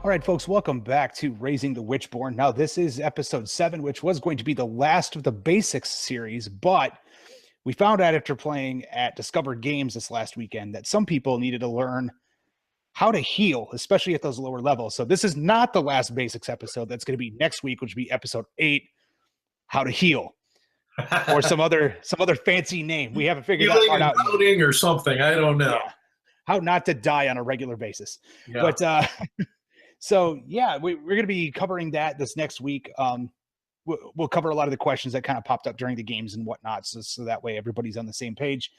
All right, folks, welcome back to Raising the WitchBorn. Now, this is episode 7, which was going to be the last of the basics series, but we found out after playing at Discover Games this last weekend that some people needed to learn how to heal, especially at those lower levels. So this is not the last basics episode. That's going to be next week, which will be episode 8, how to heal, or some other fancy name. We haven't figured that part out yet. Or something. I don't know. Yeah. How not to die on a regular basis. Yeah. But so yeah, we're going to be covering that this next week. We'll cover a lot of the questions that kind of popped up during the games and whatnot. So that way everybody's on the same page.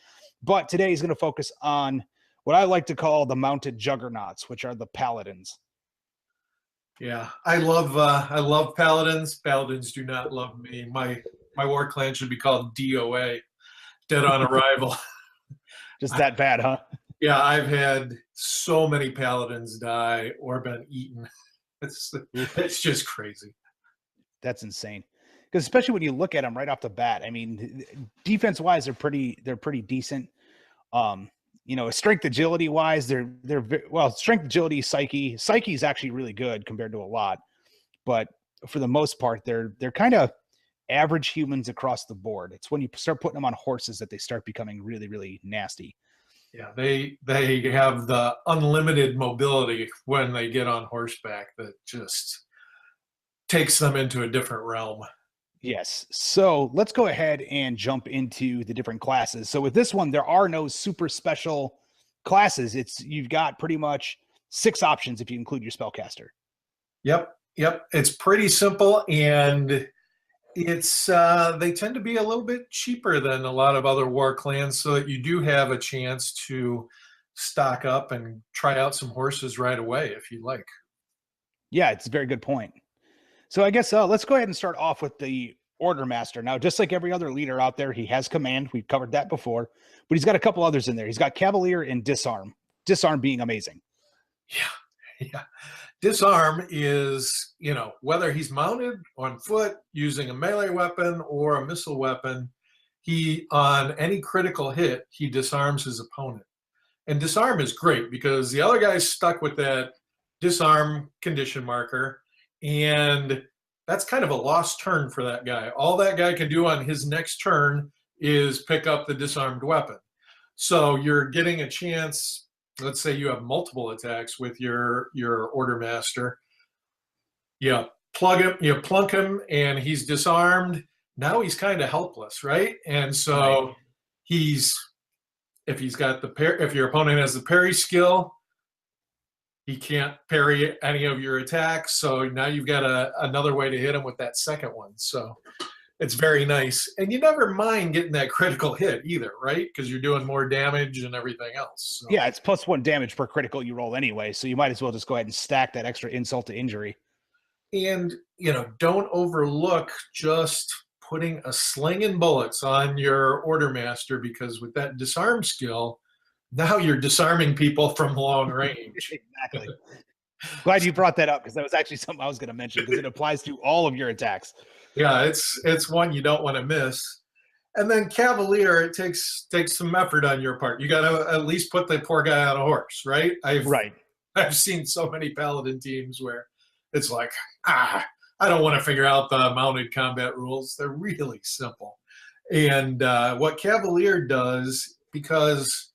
But today is going to focus on what I like to call the mounted juggernauts, which are the Paladins. Yeah, I love Paladins. Paladins do not love me. My war clan should be called DOA, Dead on Arrival. Just that bad, huh? Yeah, I've had so many Paladins die or been eaten. It's just crazy. That's insane. Because especially when you look at them right off the bat, I mean, defense-wise, they're pretty decent. Strength agility wise, they're strength, agility, psyche. Psyche is actually really good compared to a lot, but for the most part, they're kind of average humans across the board. It's when you start putting them on horses that they start becoming really, really nasty. Yeah, they have the unlimited mobility when they get on horseback that just takes them into a different realm. Yes. So let's go ahead and jump into the different classes. So with this one, there are no super special classes. You've got pretty much 6 options if you include your spellcaster. Yep. It's pretty simple, and it's they tend to be a little bit cheaper than a lot of other war clans, so that you do have a chance to stock up and try out some horses right away if you like. Yeah, it's a very good point. So I guess let's go ahead and start off with the Order Master. Now, just like every other leader out there, he has command. We've covered that before, but he's got a couple others in there. He's got Cavalier and Disarm. Disarm being amazing. Yeah. Disarm is, whether he's mounted on foot using a melee weapon or a missile weapon, on any critical hit, he disarms his opponent. And disarm is great because the other guy's stuck with that disarm condition marker, and that's kind of a lost turn for that guy. All that guy can do on his next turn is pick up the disarmed weapon. So you're getting a chance. Let's say you have multiple attacks with your Order Master. You plunk him, and he's disarmed. Now he's kind of helpless, right? And so if your opponent has the parry skill, he can't parry any of your attacks. So now you've got another way to hit him with that second one. So it's very nice. And you never mind getting that critical hit either, right? Because you're doing more damage and everything else. So. Yeah, it's +1 damage per critical you roll anyway. So you might as well just go ahead and stack that extra insult to injury. And, don't overlook just putting a sling and bullets on your Order Master, because with that disarm skill, now you're disarming people from long range. Exactly. Glad you brought that up, because that was actually something I was going to mention, because it applies to all of your attacks. Yeah, it's one you don't want to miss. And then Cavalier, it takes some effort on your part. You got to at least put the poor guy on a horse, right? I've seen so many Paladin teams where it's like, I don't want to figure out the mounted combat rules. They're really simple. And what Cavalier does, because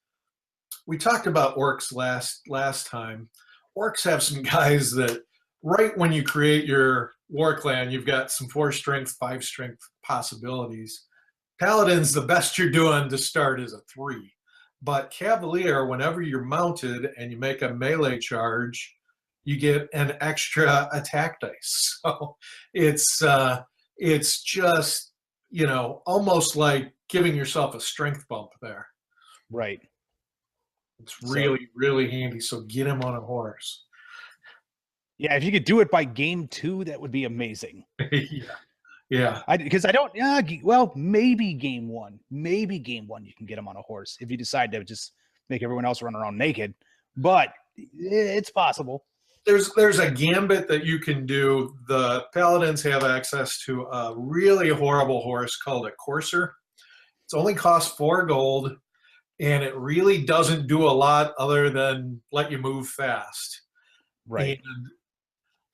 we talked about orcs last time, orcs have some guys that right when you create your war clan, you've got some 4 strength, 5 strength possibilities. Paladins, the best you're doing to start is a 3. But Cavalier, whenever you're mounted and you make a melee charge, you get an extra attack dice. So it's just, almost like giving yourself a strength bump there. Right. It's really, really handy. So get him on a horse. Yeah, if you could do it by game 2, that would be amazing. Yeah. Because I don't. Maybe game 1. Maybe game 1 you can get him on a horse if you decide to just make everyone else run around naked. But it's possible. There's a gambit that you can do. The Paladins have access to a really horrible horse called a courser. It's only costs 4 gold, and it really doesn't do a lot other than let you move fast. Right. And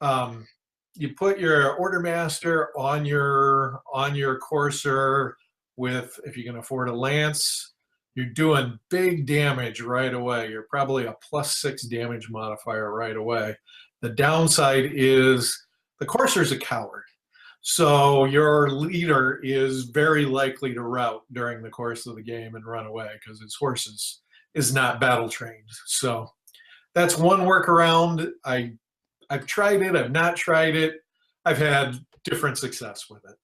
you put your Ordermaster on your courser with, if you can afford a lance, you're doing big damage right away. You're probably a +6 damage modifier right away. The downside is the courser's a coward. So your leader is very likely to rout during the course of the game and run away because his horse is not battle trained. So that's one workaround. I've tried it. I've not tried it. I've had different success with it.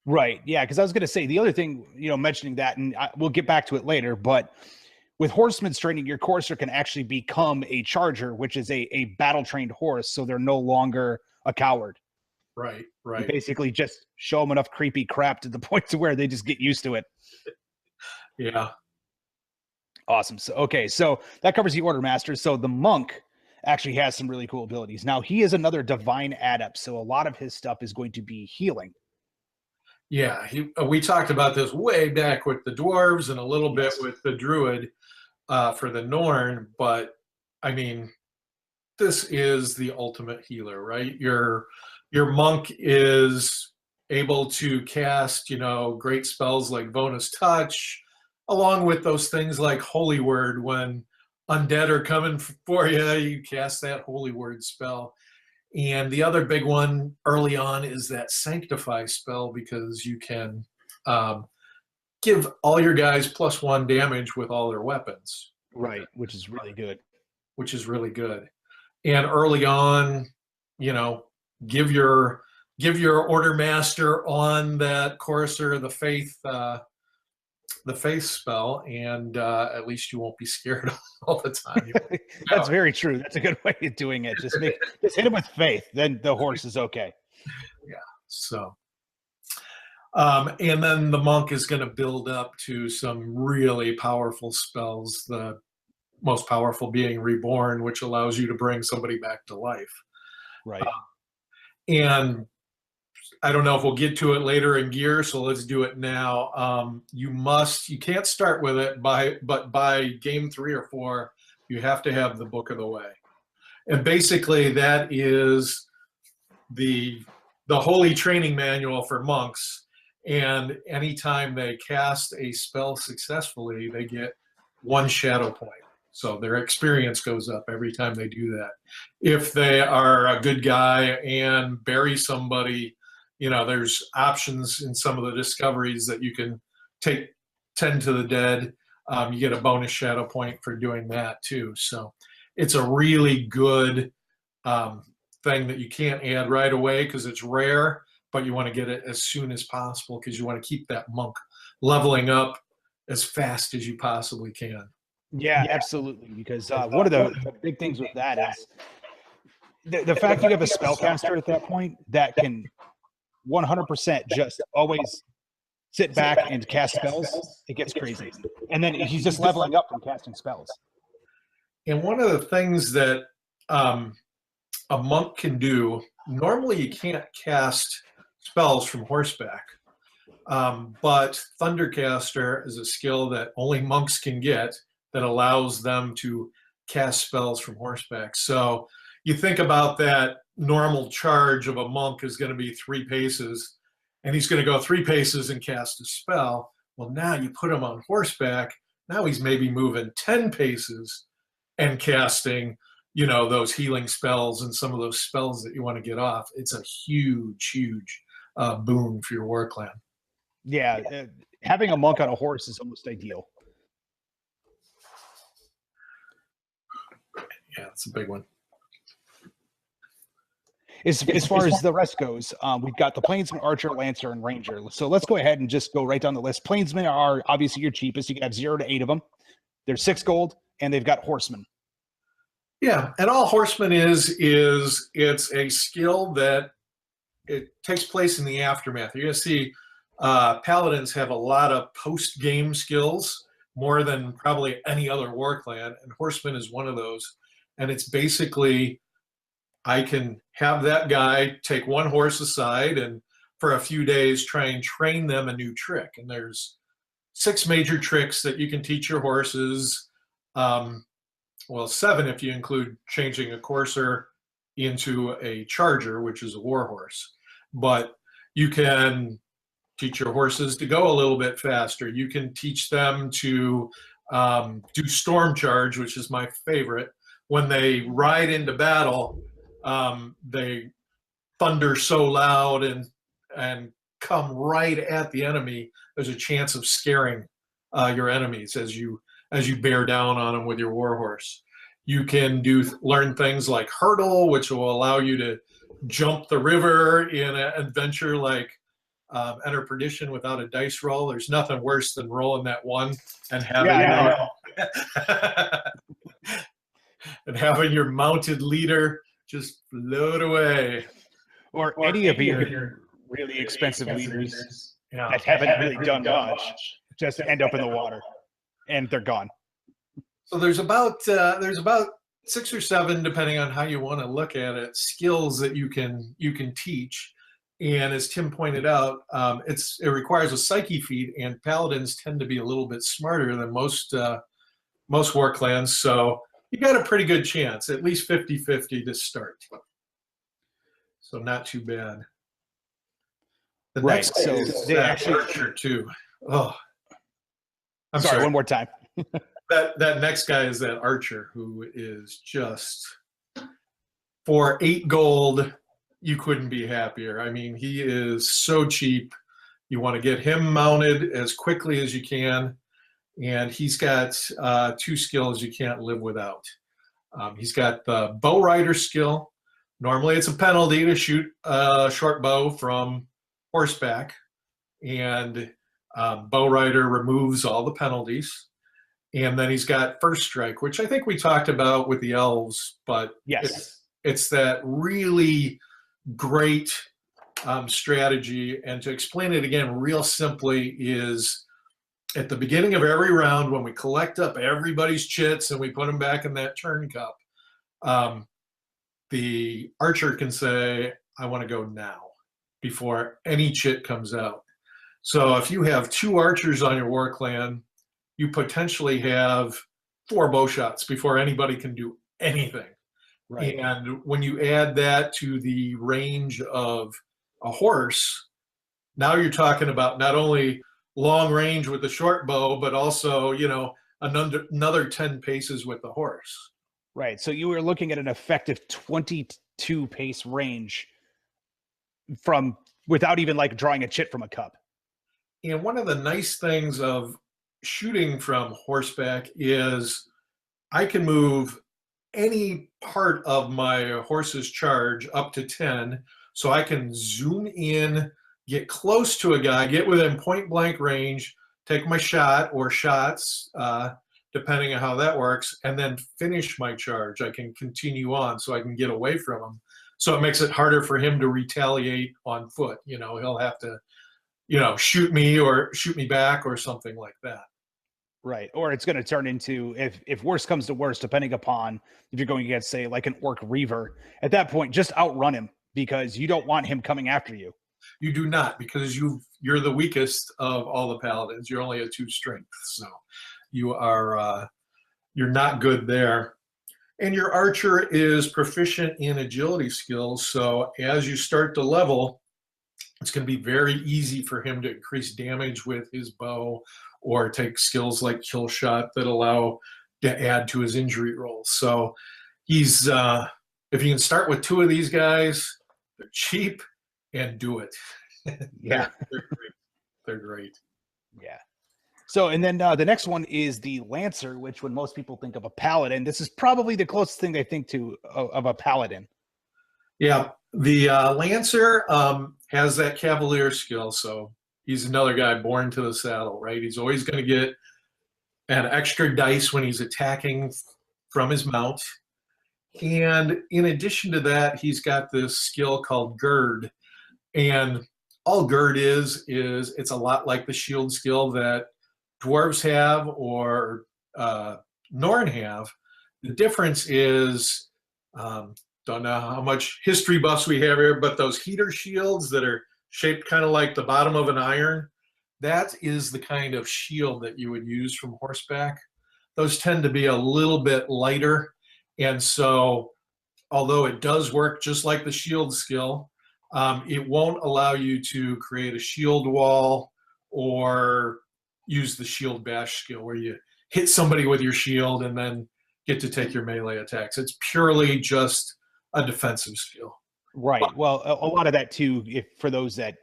Right. Yeah. Because I was going to say the other thing, mentioning that, and we'll get back to it later, but with horseman's training, your courser can actually become a charger, which is a battle trained horse. So they're no longer a coward. Right. You basically just show them enough creepy crap to the point to where they just get used to it. Yeah. Awesome. So that covers the Order Master. So the monk actually has some really cool abilities. Now he is another divine adept, so a lot of his stuff is going to be healing. Yeah, we talked about this way back with the dwarves and a little bit with the druid for the Norn, but I mean, this is the ultimate healer, right? Your monk is able to cast, great spells like bonus touch, along with those things like Holy Word. When undead are coming for you, you cast that Holy Word spell. And the other big one early on is that Sanctify spell, because you can give all your guys +1 damage with all their weapons. Right, which is really good. And early on, give your Order Master on that courser the faith spell, and at least you won't be scared all the time. That's very true. That's a good way of doing it. Just hit him with faith, then the horse is okay. Yeah. So, and then the monk is going to build up to some really powerful spells. The most powerful being Reborn, which allows you to bring somebody back to life. Right. And I don't know if we'll get to it later in gear, so let's do it now. You can't start with it, but by game 3 or 4, you have to have the Book of the Way. And basically that is the holy training manual for monks. And anytime they cast a spell successfully, they get 1 shadow point. So their experience goes up every time they do that. If they are a good guy and bury somebody, there's options in some of the discoveries that you can take 10 to the dead. You get a bonus shadow point for doing that too. So it's a really good thing that you can't add right away because it's rare, but you want to get it as soon as possible because you want to keep that monk leveling up as fast as you possibly can. Yeah, absolutely. Because one of the big things with that is the fact you have a spellcaster at that point that can 100% just always sit back and cast spells. It gets crazy. And then he's just leveling up from casting spells. And one of the things that a monk can do, normally you can't cast spells from horseback, but Thundercaster is a skill that only monks can get that allows them to cast spells from horseback. So you think about that normal charge of a monk is going to be 3 paces, and he's going to go 3 paces and cast a spell. Well, now you put him on horseback. Now he's maybe moving 10 paces and casting, those healing spells and some of those spells that you want to get off. It's a huge, huge boon for your war clan. Yeah, having a monk on a horse is almost ideal. Yeah, it's a big one. As far as the rest goes, we've got the Plainsman, Archer, Lancer, and Ranger. So let's go ahead and just go right down the list. Plainsmen are obviously your cheapest. You can have 0 to 8 of them. They're 6 gold, and they've got Horsemen. Yeah, and all Horsemen is it's a skill that it takes place in the aftermath. You're going to see Paladins have a lot of post-game skills, more than probably any other war clan, and Horseman is one of those. And it's basically, I can have that guy take 1 horse aside and for a few days try and train them a new trick. And there's 6 major tricks that you can teach your horses. Well, 7 if you include changing a courser into a charger, which is a war horse. But you can teach your horses to go a little bit faster. You can teach them to do storm charge, which is my favorite. When they ride into battle, they thunder so loud and come right at the enemy. There's a chance of scaring your enemies as you bear down on them with your war horse. You can learn things like hurdle, which will allow you to jump the river in an adventure like Enter Perdition without a dice roll. There's nothing worse than rolling that one and having your mounted leader just float away. Or any of your really expensive leaders that haven't really done much just end up in the water and they're gone. So there's about 6 or 7, depending on how you want to look at it, skills that you can teach. And as Tim pointed out, it requires a psyche feat, and paladins tend to be a little bit smarter than most war clans. So you got a pretty good chance, at least 50-50 to start. So not too bad. The next so they actually archer too. Oh, I'm sorry. One more time. that next guy is that archer who is just, for 8 gold, you couldn't be happier. I mean, he is so cheap. You want to get him mounted as quickly as you can, and he's got 2 skills you can't live without. He's got the bow rider skill. Normally it's a penalty to shoot a short bow from horseback, and bow rider removes all the penalties. And then he's got first strike, which I think we talked about with the elves, but yes, it's that really great strategy. And to explain it again real simply is, at the beginning of every round, when we collect up everybody's chits and we put them back in that turn cup, the archer can say, I want to go now, before any chit comes out. So if you have 2 archers on your war clan, you potentially have 4 bow shots before anybody can do anything. Right. And when you add that to the range of a horse, now you're talking about not only long range with the short bow, but also, another 10 paces with the horse. Right. So you were looking at an effective 22 pace range from without even like drawing a chit from a cup. And one of the nice things of shooting from horseback is I can move any part of my horse's charge up to 10, so I can zoom in, get close to a guy, get within point blank range, take my shot or shots, depending on how that works, and then finish my charge. I can continue on so I can get away from him. So it makes it harder for him to retaliate on foot. He'll have to, shoot me or shoot me back or something like that. Right. Or it's going to turn into, if worse comes to worse, depending upon if you're going against, say, like an orc reaver, at that point, just outrun him, because you don't want him coming after you. You do not, because you're the weakest of all the paladins. You're only at 2 strength, so you're not good there. And your archer is proficient in agility skills, so as you start to level, it's going to be very easy for him to increase damage with his bow, or take skills like kill shot that allow to add to his injury rolls. So he's if you can start with 2 of these guys, they're cheap, and do it. Yeah. they're great. They're great. Yeah. So, and then the next one is the Lancer, which when most people think of a Paladin, this is probably the closest thing they think to of a Paladin. Yeah, the Lancer has that Cavalier skill, so he's another guy born to the saddle, right? He's always going to get an extra dice when he's attacking from his mount. And in addition to that, he's got this skill called Gird. And all Gird is it's a lot like the shield skill that dwarves have or Norn have. The difference is, don't know how much history buffs we have here, but those heater shields that are shaped kind of like the bottom of an iron, that is the kind of shield that you would use from horseback. Those tend to be a little bit lighter, and so although it does work just like the shield skill, it won't allow you to create a shield wall or use the shield bash skill where you hit somebody with your shield and then get to take your melee attacks. It's purely just a defensive skill. Right. Well, a lot of that too, if for those that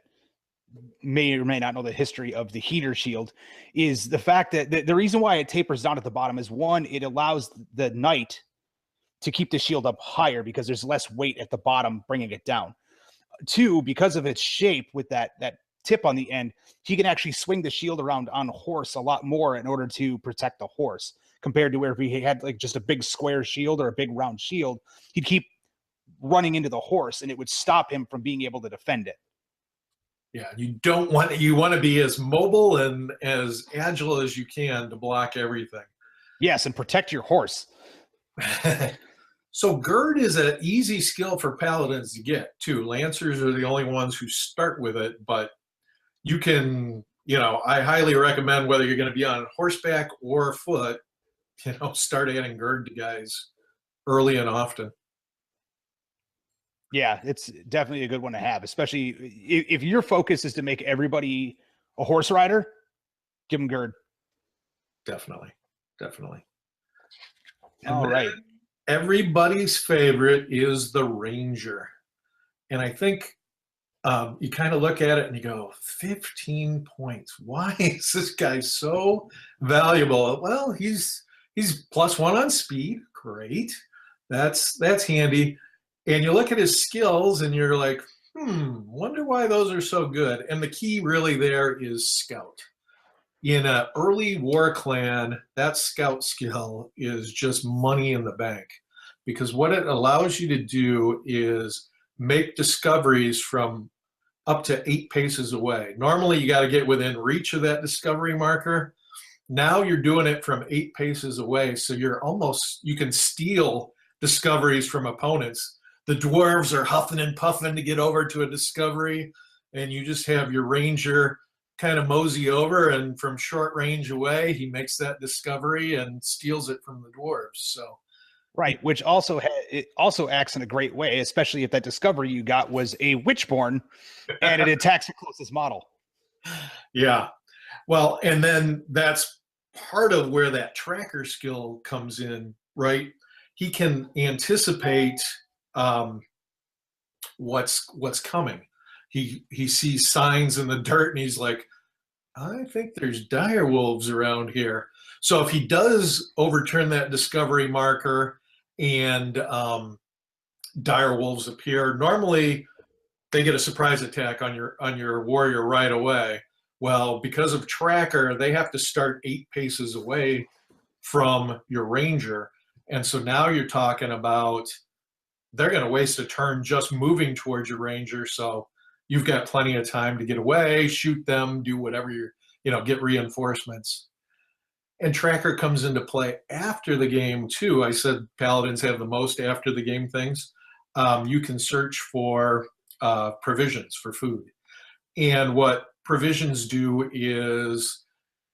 may or may not know the history of the heater shield, is the fact that the reason why it tapers down at the bottom is, one, it allows the knight to keep the shield up higher because there's less weight at the bottom bringing it down. Two, because of its shape with that tip on the end, he can actually swing the shield around on a horse a lot more in order to protect the horse, compared to where if he had like just a big square shield or a big round shield, he'd keep running into the horse and it would stop him from being able to defend it. Yeah, you want to be as mobile and as agile as you can to block everything. Yes, and protect your horse. So Gird is an easy skill for Paladins to get too. Lancers are the only ones who start with it, but you can, I highly recommend, whether you're going to be on horseback or foot, start adding Gird to guys early and often. Yeah, it's definitely a good one to have, especially if your focus is to make everybody a horse rider, give them Gird. Definitely. All right. Everybody's favorite is the Ranger. And I think you kind of look at it and you go, 15 points. Why is this guy so valuable? Well, he's +1 on speed. Great. That's handy. And you look at his skills and you're like, wonder why those are so good. And the key really there is Scout. In an early war clan, that Scout skill is just money in the bank, because what it allows you to do is make discoveries from up to 8 paces away. Normally, you got to get within reach of that discovery marker. Now you're doing it from 8 paces away, so you can steal discoveries from opponents. The dwarves are huffing and puffing to get over to a discovery, and you just have your Ranger kind of mosey over, and from short range away, he makes that discovery and steals it from the dwarves. So, right, which also it also acts in a great way, especially if that discovery you got was a WitchBorn and it attacks the closest model. Yeah, well, and then that's part of where that tracker skill comes in, right? He can anticipate what's coming. He sees signs in the dirt and he's like, I think there's dire wolves around here. So if he does overturn that discovery marker and dire wolves appear, normally they get a surprise attack on your warrior right away. Well, because of tracker, they have to start 8 paces away from your Ranger. And so now you're talking about they're going to waste a turn just moving towards your Ranger. So you've got plenty of time to get away, shoot them, do whatever get reinforcements. And tracker comes into play after the game too. I said Paladins have the most after the game things. You can search for provisions for food. And what provisions do is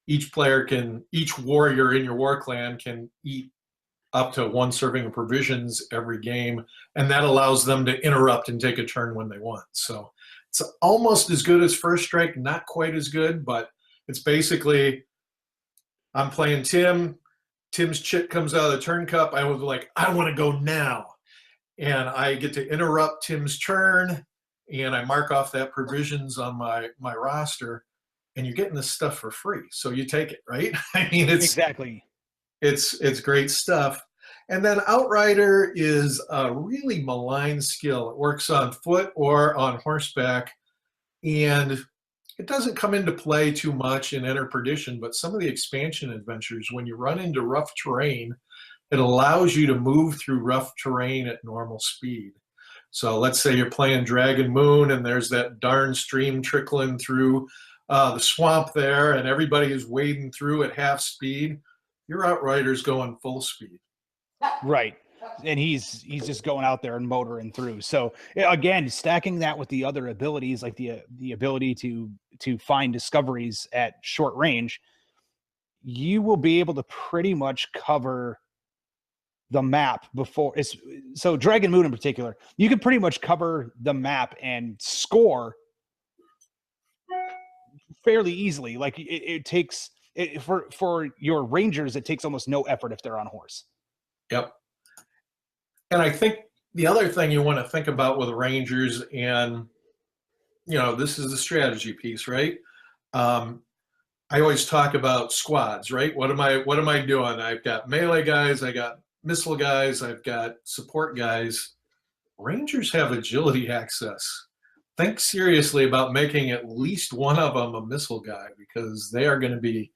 each warrior in your war clan can eat up to 1 serving of provisions every game, and that allows them to interrupt and take a turn when they want. So it's almost as good as First Strike, not quite as good, but it's basically, I'm playing Tim, Tim's chit comes out of the turn cup, I was like, I want to go now. And I get to interrupt Tim's turn, and I mark off that provisions on my roster, and you're getting this stuff for free. So you take it, right? I mean, exactly. It's great stuff. And then Outrider is a really maligned skill. It works on foot or on horseback, and it doesn't come into play too much in Enter Perdition, but some of the expansion adventures, when you run into rough terrain, it allows you to move through rough terrain at normal speed. So let's say you're playing Dragon Moon and there's that darn stream trickling through the swamp there, and everybody is wading through at half speed. Your Outrider's going full speed. Right. And he's just going out there and motoring through. So again, stacking that with the other abilities, like the ability to find discoveries at short range, you will be able to pretty much cover the map before. So Dragon Moon in particular, you can pretty much cover the map and score fairly easily. Like it takes for your Rangers, it takes almost no effort if they're on horse. Yep. And I think the other thing you want to think about with Rangers, and this is the strategy piece, right? I always talk about squads, right? What am I doing? I've got melee guys, I got missile guys, I've got support guys. Rangers have agility access. Think seriously about making at least one of them a missile guy, because they are going to be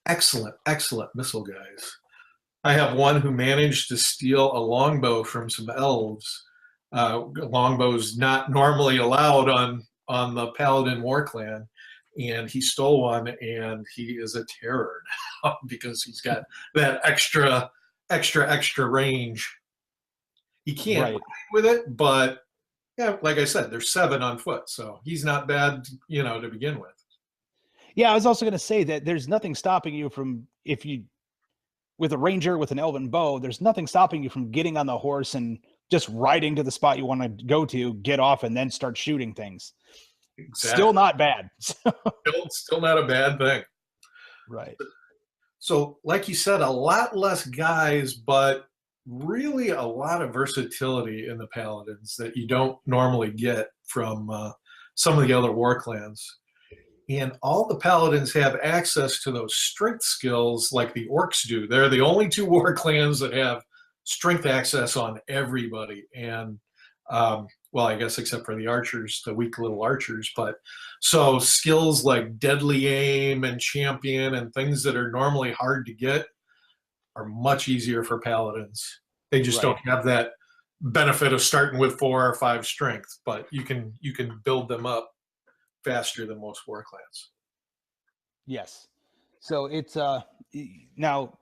excellent missile guys. I have one who managed to steal a longbow from some elves. Longbow's not normally allowed on the Paladin war clan, and he stole one, and he is a terror now because he's got that extra range. He can't ride with it, but yeah, like I said, there's 7 on foot, so he's not bad, to begin with. Yeah, I was also going to say that there's nothing stopping you from, with a ranger with an elven bow, there's nothing stopping you from getting on the horse and just riding to the spot you want to go to, get off, and then start shooting things. Exactly. Still not bad. Still not a bad thing. Right. So, like you said, a lot less guys, but really a lot of versatility in the Paladins that you don't normally get from some of the other war clans. And all the Paladins have access to those strength skills like the Orcs do. They're the only 2 war clans that have strength access on everybody. And, well, I guess except for the archers, the weak little archers. But so skills like deadly aim and champion and things that are normally hard to get are much easier for Paladins. They just don't have that benefit of starting with 4 or 5 strength, but you can build them up faster than most war clans. Yes. So it's now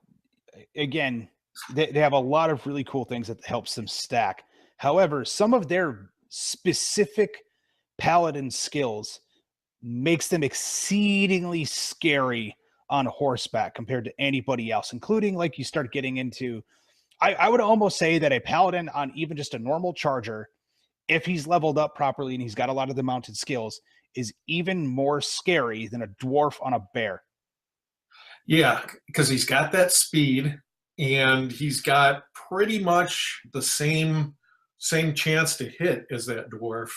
again, they have a lot of really cool things that helps them stack. However, some of their specific Paladin skills makes them exceedingly scary on horseback compared to anybody else, including like you start getting into, I would almost say that a Paladin on even just a normal charger, if he's leveled up properly and he's got a lot of the mounted skills, is even more scary than a dwarf on a bear. Yeah, because he's got that speed and he's got pretty much the same chance to hit as that dwarf,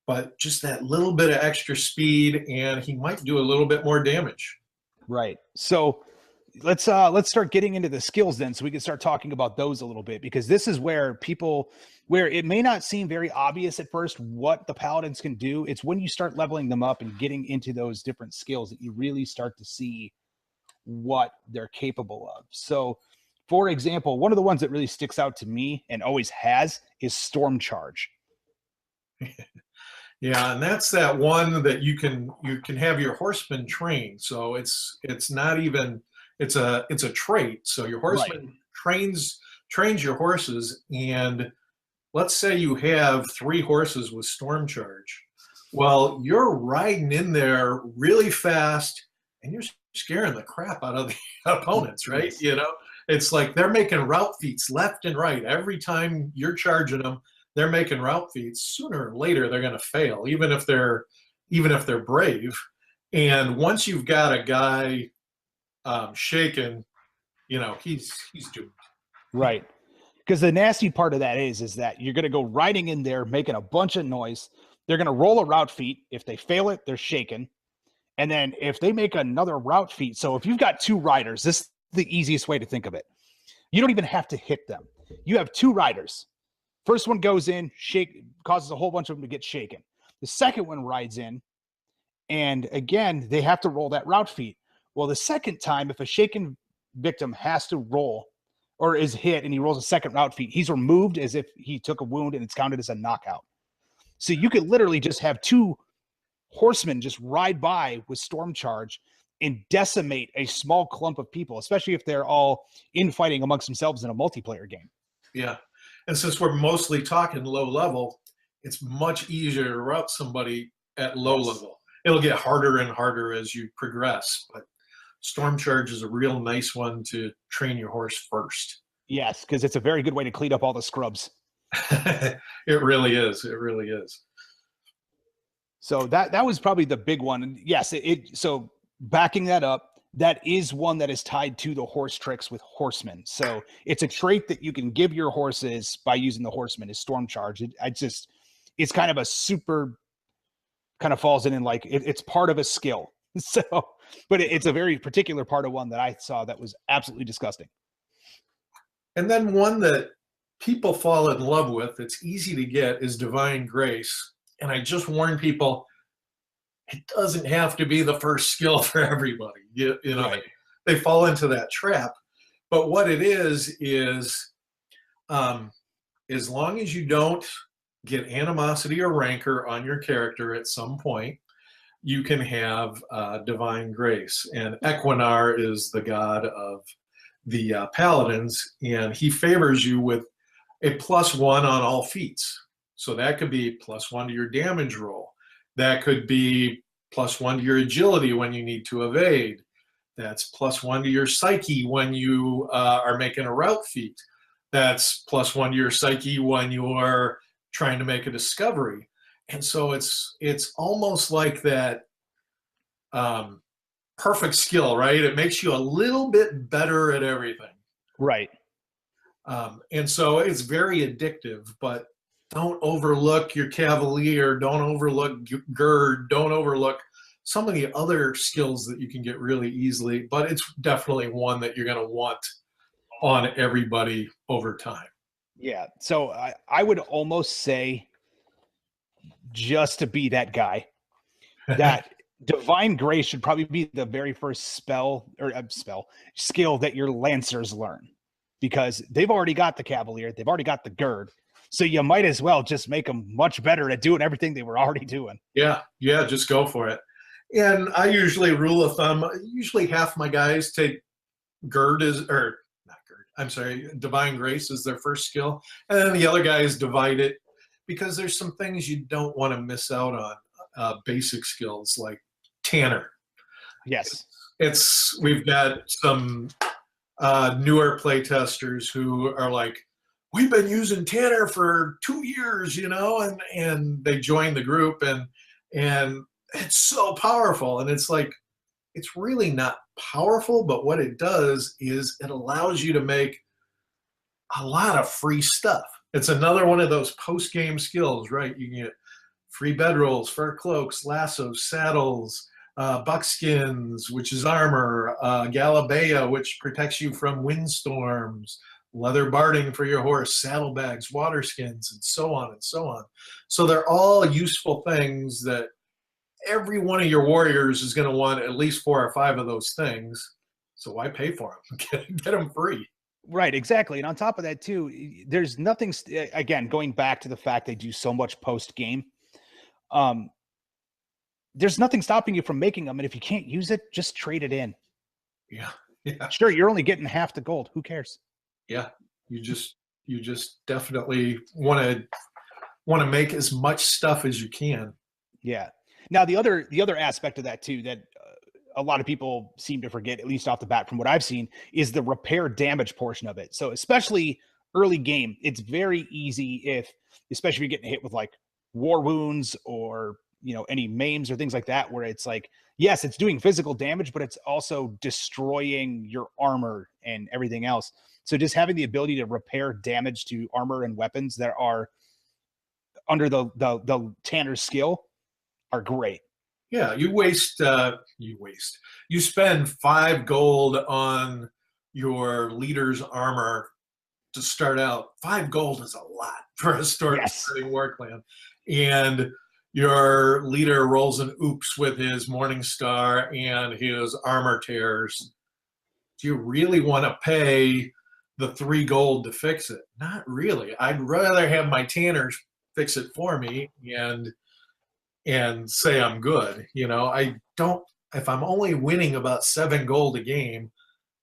but just that little bit of extra speed, and he might do a little bit more damage. Right. So let's start getting into the skills then, so we can start talking about those a little bit, because this is where it may not seem very obvious at first what the Paladins can do. It's when you start leveling them up and getting into those different skills that you really start to see what they're capable of. So, for example, one of the ones that really sticks out to me and always has is Storm Charge. Yeah, and that's that one that you can have your horseman train. So it's not even it's a trait. So your horseman trains your horses, and let's say you have 3 horses with Storm Charge. Well, you're riding in there really fast, and you're scaring the crap out of the opponents, right? Yes. It's like they're making route feats left and right. Every time you're charging them, they're making route feats. Sooner or later, they're going to fail, even if they're brave. And once you've got a guy shaken, he's doomed. Right. Because the nasty part of that is that you're going to go riding in there, making a bunch of noise. They're going to roll a route feat. If they fail it, they're shaken. And then if they make another route feat, so if you've got 2 riders, this is the easiest way to think of it. You don't even have to hit them. You have 2 riders. First one goes in, causes a whole bunch of them to get shaken. The second one rides in, and again, they have to roll that route feat. Well, the second time, if a shaken victim has to roll or is hit and he rolls a second route feat, he's removed as if he took a wound, and it's counted as a knockout. So you could literally just have 2 horsemen just ride by with Storm Charge and decimate a small clump of people, especially if they're all infighting amongst themselves in a multiplayer game. Yeah. And since we're mostly talking low level, it's much easier to route somebody at low level. It'll get harder and harder as you progress, but Storm Charge is a real nice one to train your horse first. Yes, because it's a very good way to clean up all the scrubs. It really is. It really is. So that was probably the big one. And yes, so backing that up, that is one that is tied to the horse tricks with horsemen. So it's a trait that you can give your horses by using the horsemen is storm charge. It's kind of a super kind of falls in like it's part of a skill. So, but it's a very particular part of one that I saw that was absolutely disgusting. And then one that people fall in love with, it's easy to get, is Divine Grace. And I just warn people, it doesn't have to be the first skill for everybody. You know, Right. they fall into that trap. But what it is as long as you don't get animosity or rancor on your character at some point, you can have Divine Grace. And Equinar is the god of the Paladins, and he favors you with a +1 on all feats. So that could be +1 to your damage roll. That could be +1 to your agility when you need to evade. That's +1 to your psyche when you are making a route feat. That's +1 to your psyche when you are trying to make a discovery. And so it's almost like that perfect skill, right? It makes you a little bit better at everything. Right. And so it's very addictive, but don't overlook your Cavalier, don't overlook Gird, don't overlook some of the other skills that you can get really easily, but it's definitely one that you're going to want on everybody over time. Yeah. So I would almost say, just to be that guy, that Divine Grace should probably be the very first skill that your Lancers learn, because they've already got the Cavalier, they've already got the Gird. So you might as well just make them much better at doing everything they were already doing. Yeah, just go for it. And I usually, rule of thumb, usually half my guys take Divine Grace is their first skill. And then the other guys divide it, because there's some things you don't want to miss out on, basic skills like Tanner. Yes. We've got some newer playtesters who are like, we've been using Tanner for 2 years, and they join the group, and it's so powerful. And it's like, it's really not powerful, but what it does is it allows you to make a lot of free stuff. It's another one of those post-game skills, right? You can get free bedrolls, fur cloaks, lassos, saddles, buckskins, which is armor, Galabea, which protects you from windstorms, leather barding for your horse, saddlebags, water skins, and so on and so on. So they're all useful things that every one of your warriors is going to want at least 4 or 5 of those things. So why pay for them? Get them free. Right, exactly. And on top of that too, there's nothing, again, going back to the fact they do so much post game. There's nothing stopping you from making them. And if you can't use it, just trade it in. Yeah. Sure. You're only getting half the gold. Who cares? Yeah. You just definitely want to make as much stuff as you can. Yeah. Now the other aspect of that too, that a lot of people seem to forget, at least off the bat from what I've seen, is the repair damage portion of it. So especially early game, it's very easy especially if you're getting hit with like war wounds or, any maims or things like that, where it's like, yes, it's doing physical damage, but it's also destroying your armor and everything else. So just having the ability to repair damage to armor and weapons that are under the Tanner skill are great. Yeah, you spend 5 gold on your leader's armor to start out. 5 gold is a lot for a starting war clan. And your leader rolls an oops with his Morning Star and his armor tears. Do you really want to pay the 3 gold to fix it? Not really. I'd rather have my Tanners fix it for me and say I'm good. If I'm only winning about 7 gold a game,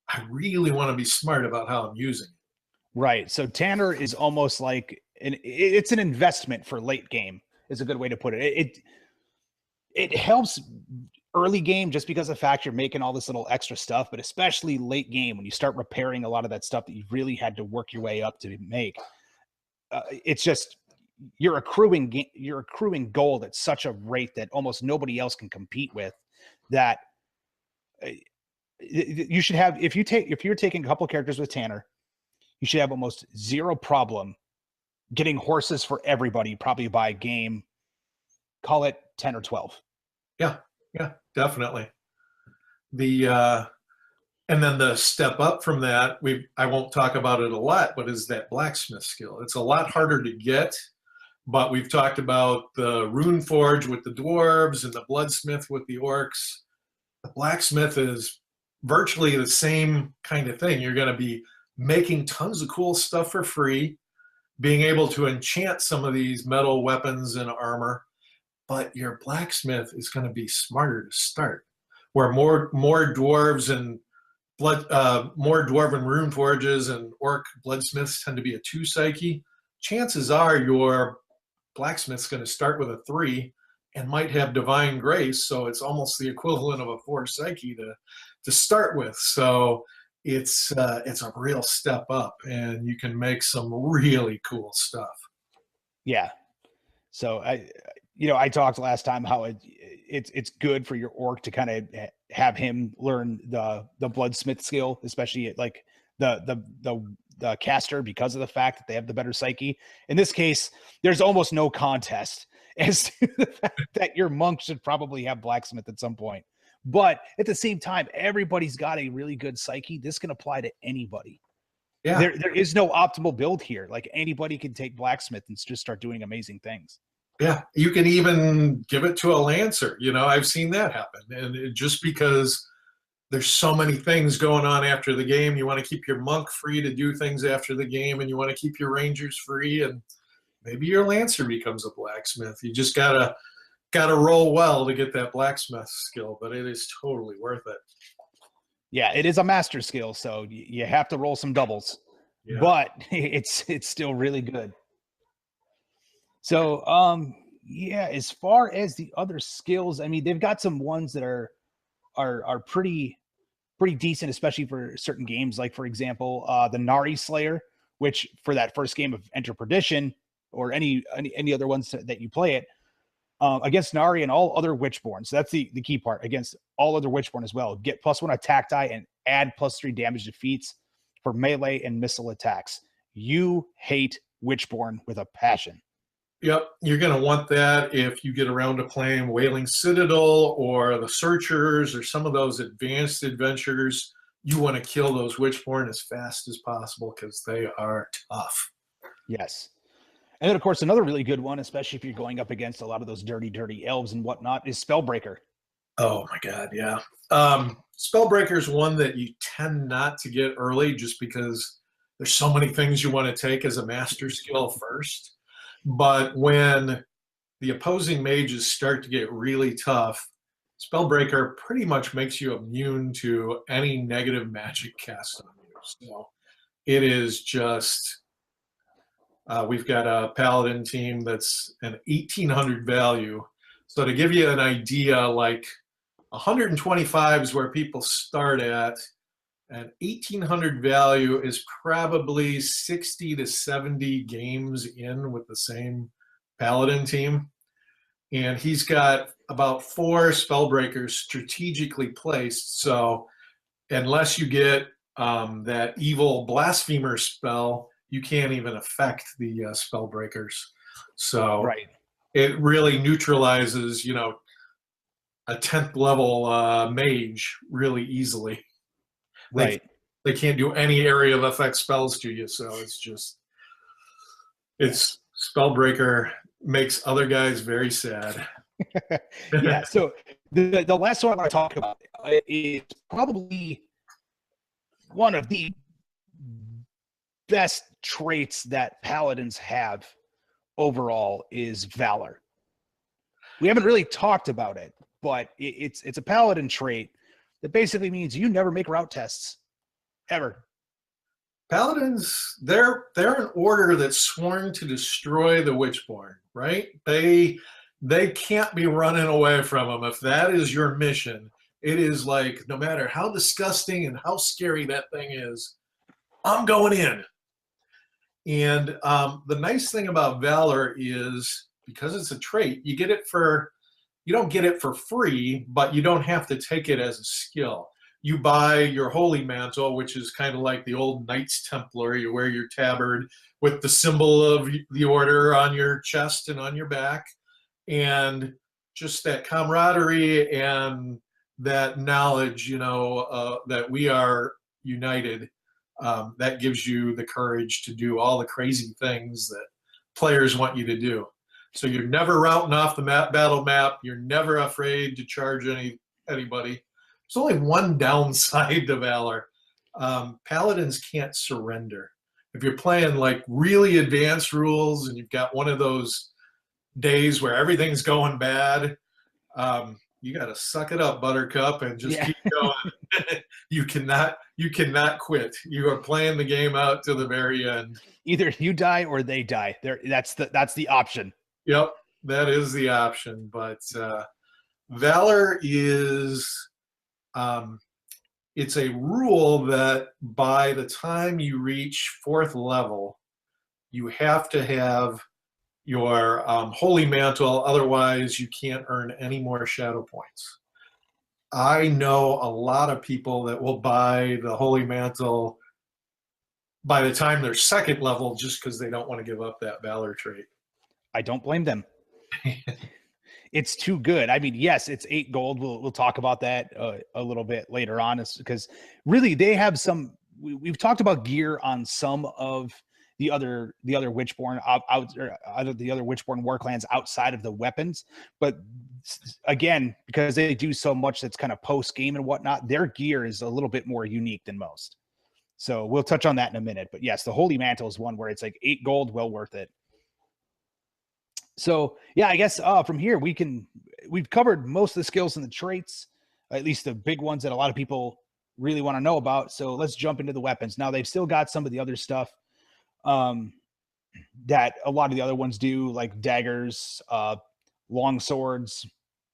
I really want to be smart about how I'm using it. Right. So Tanner is almost like it's an investment for late game, is a good way to put it. It helps early game, just because of the fact you're making all this little extra stuff, but especially late game when you start repairing a lot of that stuff that you really had to work your way up to make. It's just you're accruing gold at such a rate that almost nobody else can compete with. That you should have, if you're taking a couple characters with Tanner, you should have almost zero problem getting horses for everybody, probably by game, call it 10 or 12. Yeah, definitely. And then the step up from that, I won't talk about it a lot, but is that blacksmith skill. It's a lot harder to get, but we've talked about the rune forge with the dwarves and the bloodsmith with the orcs. The blacksmith is virtually the same kind of thing. You're going to be making tons of cool stuff for free, being able to enchant some of these metal weapons and armor, but your blacksmith is going to be smarter to start. Where more dwarves and more dwarven rune forges and orc bloodsmiths tend to be a 2 psyche, chances are your blacksmith's going to start with a 3 and might have divine grace, so it's almost the equivalent of a 4 psyche to start with. So it's a real step up, and you can make some really cool stuff. Yeah. So I talked last time how it's good for your orc to kind of have him learn the bloodsmith skill, especially like the caster, because of the fact that they have the better psyche. In this case, there's almost no contest as to the fact that your monk should probably have blacksmith at some point. But at the same time, everybody's got a really good psyche. This can apply to anybody. Yeah. There is no optimal build here. Like, anybody can take blacksmith and just start doing amazing things. Yeah, you can even give it to a lancer. I've seen that happen. And just because there's so many things going on after the game, you want to keep your monk free to do things after the game, and you want to keep your rangers free, and maybe your lancer becomes a blacksmith. You just gotta roll well to get that blacksmith skill, but it is totally worth it. Yeah, it is a master skill, so you have to roll some doubles, but it's still really good. So, as far as the other skills, I mean, they've got some ones that are pretty decent, especially for certain games. Like, for example, the Nari Slayer, which for that first game of Enter Perdition or any other ones that you play it, against Nari and all other WitchBorn. So that's the key part. Against all other WitchBorn as well. Get +1 attack die and add +3 damage to feats for melee and missile attacks. You hate WitchBorn with a passion. Yep, you're going to want that if you get around to playing Wailing Citadel or the Searchers or some of those advanced adventures. You want to kill those WitchBorn as fast as possible because they are tough. Yes. And then, of course, another really good one, especially if you're going up against a lot of those dirty elves and whatnot, is Spellbreaker. Oh, my God, yeah. Spellbreaker is one that you tend not to get early just because there's so many things you want to take as a master skill first. But when the opposing mages start to get really tough, Spellbreaker pretty much makes you immune to any negative magic cast on you. So it is just, we've got a Paladin team that's an 1800 value. So to give you an idea, like 125 is where people start at, and 1800 value is probably 60 to 70 games in with the same Paladin team. And he's got about 4 Spellbreakers strategically placed. So unless you get that evil blasphemer spell, you can't even affect the Spellbreakers. So it really neutralizes, a 10th level mage really easily. They can't do any area of effect spells to you, so it's Spellbreaker makes other guys very sad. Yeah, so the last one I want to talk about is probably one of the best traits that Paladins have overall is Valor. We haven't really talked about it, but it's a Paladin trait that basically means you never make route tests, ever. Paladins, they're an order that's sworn to destroy the WitchBorn, right? They they can't be running away from them. If that is your mission, it is like, no matter how disgusting and how scary that thing is, I'm going in. And the nice thing about Valor is, because it's a trait, you don't get it for free, but you don't have to take it as a skill. You buy your Holy Mantle, which is kind of like the old Knights Templar. You wear your tabard with the symbol of the order on your chest and on your back. And just that camaraderie and that knowledge, that we are united, that gives you the courage to do all the crazy things that players want you to do. So you're never routing off the battle map. You're never afraid to charge anybody. There's only one downside to Valor. Paladins can't surrender. If you're playing like really advanced rules and you've got one of those days where everything's going bad, you got to suck it up, Buttercup, and just keep going. You cannot quit. You are playing the game out to the very end. Either you die or they die. That's the option. Yep, that is the option. But Valor is it's a rule that by the time you reach 4th level, you have to have your Holy Mantle, otherwise you can't earn any more shadow points. I know a lot of people that will buy the Holy Mantle by the time they're 2nd level just because they don't want to give up that Valor trait. I don't blame them. It's too good. I mean, yes, it's 8 gold. We'll talk about that a little bit later on, because really they have some. We've talked about gear on some of the other WitchBorn the other WitchBorn war clans outside of the weapons, but again, because they do so much that's kind of post game and whatnot, their gear is a little bit more unique than most. So we'll touch on that in a minute. But yes, the Holy Mantle is one where it's like 8 gold, well worth it. So yeah, I guess from here we've covered most of the skills and the traits, at least the big ones that a lot of people really want to know about. So let's jump into the weapons. Now they've still got some of the other stuff that a lot of the other ones do, like daggers, long swords,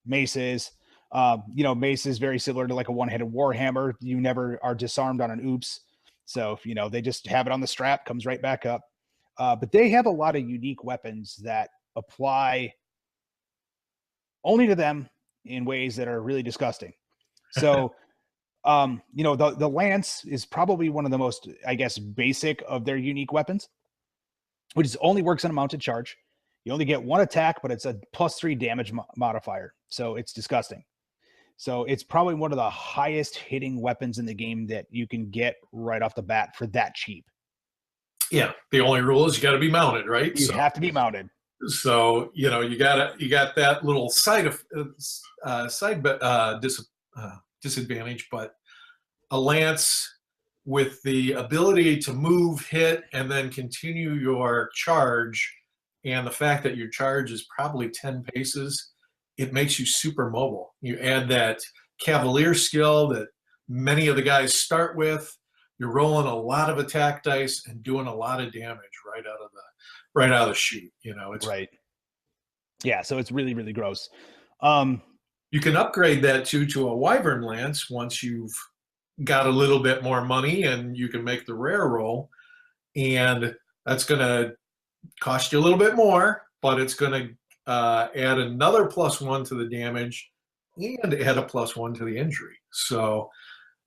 maces. Mace is very similar to like a one-handed warhammer. You never are disarmed on an oops. So they just have it on the strap, comes right back up. But they have a lot of unique weapons that apply only to them in ways that are really disgusting. So, the lance is probably one of the most, I guess, basic of their unique weapons, which only works on a mounted charge. You only get 1 attack, but it's a +3 damage modifier. So it's disgusting. So it's probably one of the highest hitting weapons in the game that you can get right off the bat for that cheap. Yeah. The only rule is you got to be mounted, right? You have to be mounted. So, you got that little disadvantage, but a lance with the ability to move, hit, and then continue your charge, and the fact that your charge is probably 10 paces, it makes you super mobile. You add that cavalier skill that many of the guys start with. You're rolling a lot of attack dice and doing a lot of damage right out of the chute. It's right. Yeah, so it's really, really gross. You can upgrade that to a wyvern lance once you've got a little bit more money, and you can make the rare roll, and that's going to cost you a little bit more, but it's going to add another +1 to the damage and add a +1 to the injury. So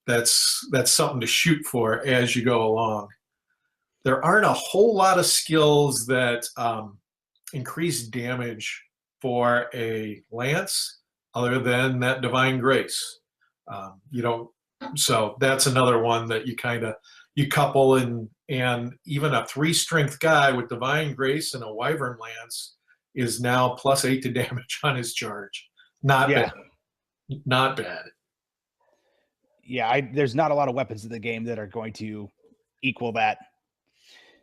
that's something to shoot for as you go along. There aren't a whole lot of skills that increase damage for a lance other than that divine grace. So that's another one that you couple, and even a 3 strength guy with divine grace and a wyvern lance is now +8 to damage on his charge. Not bad. Yeah, there's not a lot of weapons in the game that are going to equal that.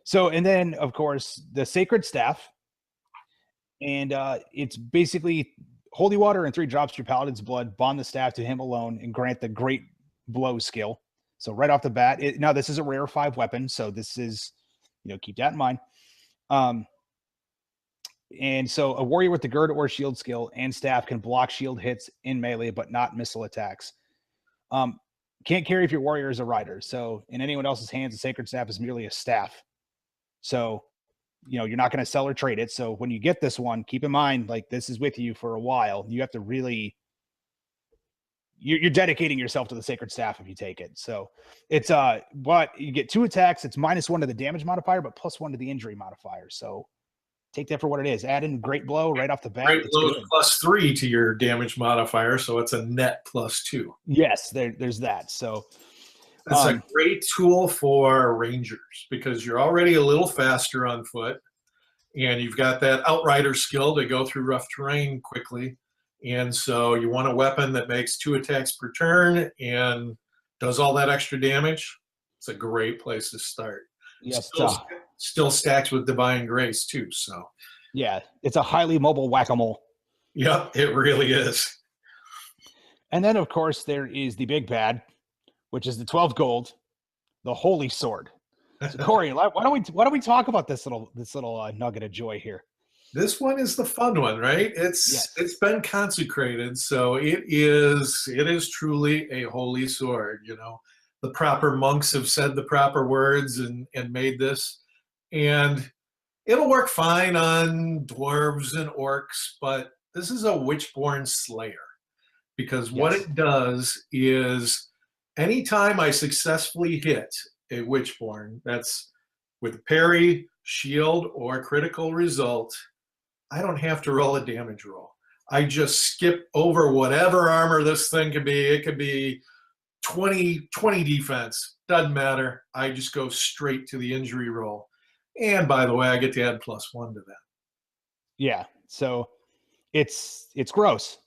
So, and then of course the sacred staff, and it's basically holy water and 3 drops of your paladin's blood, bond the staff to him alone, and grant the great blow skill. So right off the bat, now this is a rare 5 weapon, so this is, keep that in mind. And so a warrior with the gird or shield skill and staff can block shield hits in melee, but not missile attacks. Can't carry if your warrior is a rider. So in anyone else's hands, a sacred staff is merely a staff. So, you're not going to sell or trade it. So when you get this one, keep in mind, like, this is with you for a while. You have to really, you're dedicating yourself to the sacred staff if you take it. So it's, but you get 2 attacks. It's -1 to the damage modifier, but +1 to the injury modifier. So take that for what it is. Add in Great Blow right off the bat. Great Blow is +3 to your damage modifier, so it's a net +2. Yes, there's that. So that's a great tool for rangers because you're already a little faster on foot, and you've got that outrider skill to go through rough terrain quickly. And so you want a weapon that makes 2 attacks per turn and does all that extra damage. It's a great place to start. Yes, still stacks with Divine Grace too. So yeah, it's a highly mobile whack-a-mole. Yep, it really is. And then of course there is the big bad, which is the 12 gold, the Holy Sword. So Corey, why don't we talk about this little nugget of joy here? This one is the fun one, right? It's been consecrated, so it is truly a holy sword. The proper monks have said the proper words and made this, and it'll work fine on dwarves and orcs, but this is a Witchborn Slayer, because what it does is anytime I successfully hit a Witchborn, that's with parry, shield, or critical result, I don't have to roll a damage roll. I just skip over whatever armor this thing could be. It could be 20 defense. Doesn't matter. I just go straight to the injury roll. And by the way, I get to add +1 to that. Yeah. So it's gross.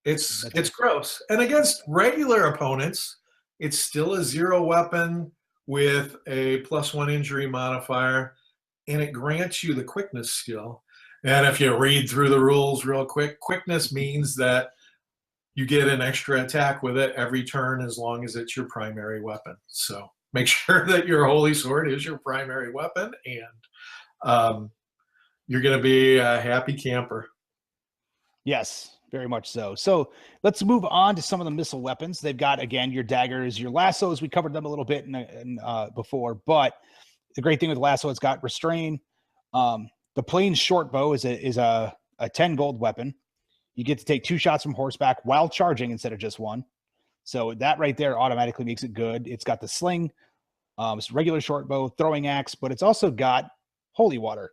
It's gross. And against regular opponents, it's still a 0 weapon with a +1 injury modifier, and it grants you the quickness skill. And if you read through the rules real quick, quickness means that you get an extra attack with it every turn as long as it's your primary weapon. So make sure that your Holy Sword is your primary weapon, and you're going to be a happy camper. Yes, very much so. So let's move on to some of the missile weapons. They've got, again, your daggers, your lassos. We covered them a little bit before, but the great thing with lasso, it's got restrain. The plain short bow is a 10 gold weapon. You get to take 2 shots from horseback while charging instead of just 1. So that right there automatically makes it good. It's got the sling, it's regular short bow, throwing axe, but it's also got holy water.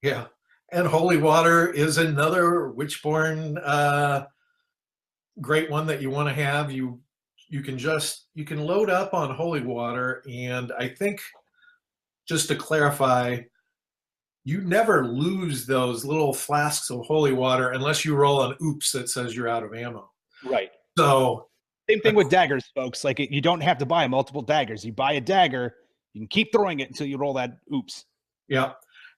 Yeah, and holy water is another Witchborn great one that you want to have. You can load up on holy water, and I think, just to clarify, you never lose those little flasks of holy water unless you roll an oops that says you're out of ammo. Right. So same thing with daggers, folks. Like, you don't have to buy multiple daggers. You buy a dagger, you can keep throwing it until you roll that oops. Yeah.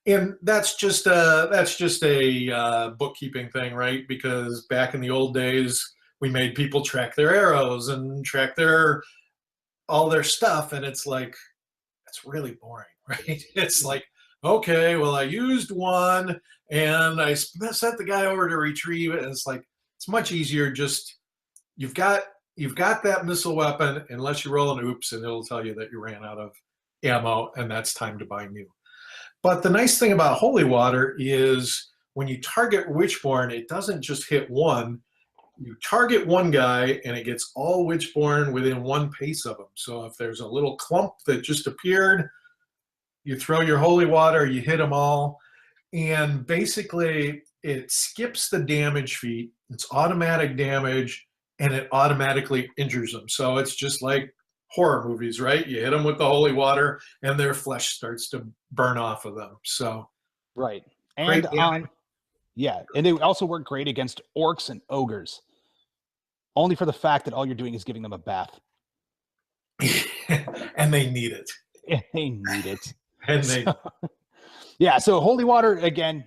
And that's just a bookkeeping thing, right? Because back in the old days, we made people track their arrows and track all their stuff, and it's like, it's really boring, right? It's like, okay, well, I used 1 and I sent the guy over to retrieve it, and it's like, it's much easier. Just you've got that missile weapon, unless you roll an oops, and it'll tell you that you ran out of ammo, and that's time to buy new. But the nice thing about holy water is when you target Witchborn, it doesn't just hit 1. You target 1 guy, and it gets all Witchborn within 1 pace of them. So if there's a little clump that just appeared, you throw your holy water, you hit them all, and basically it skips the damage feat. It's automatic damage, and it automatically injures them. So it's just like horror movies, right? You hit them with the holy water, and their flesh starts to burn off of them. So right. And and they also work great against orcs and ogres, only for the fact that all you're doing is giving them a bath. And they need it. They need it. And they yeah, so holy water, again,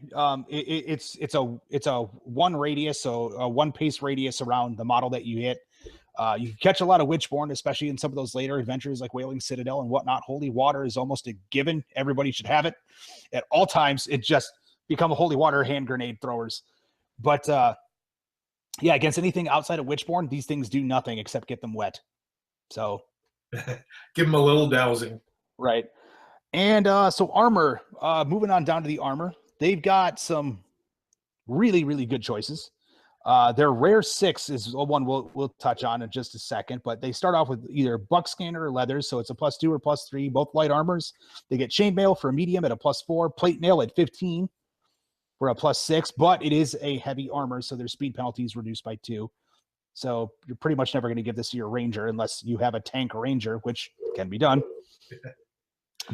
it's a 1 radius, so a 1 pace radius around the model that you hit. You can catch a lot of Witchborn, especially in some of those later adventures like Wailing Citadel and whatnot. Holy water is almost a given. Everybody should have it at all times. It just become holy water hand grenade throwers. But yeah, against anything outside of WitchBorn, these things do nothing except get them wet. So give them a little dousing. Right. And so armor, moving on down to the armor, they've got some really, really good choices. Their rare 6 is one we'll touch on in just a second, but they start off with either buckskin or leathers, so it's a +2 or +3, both light armors. They get chainmail for a medium at a +4, plate mail at 15 for a +6, but it is a heavy armor, so their speed penalty is reduced by 2. So you're pretty much never going to give this to your ranger unless you have a tank ranger, which can be done.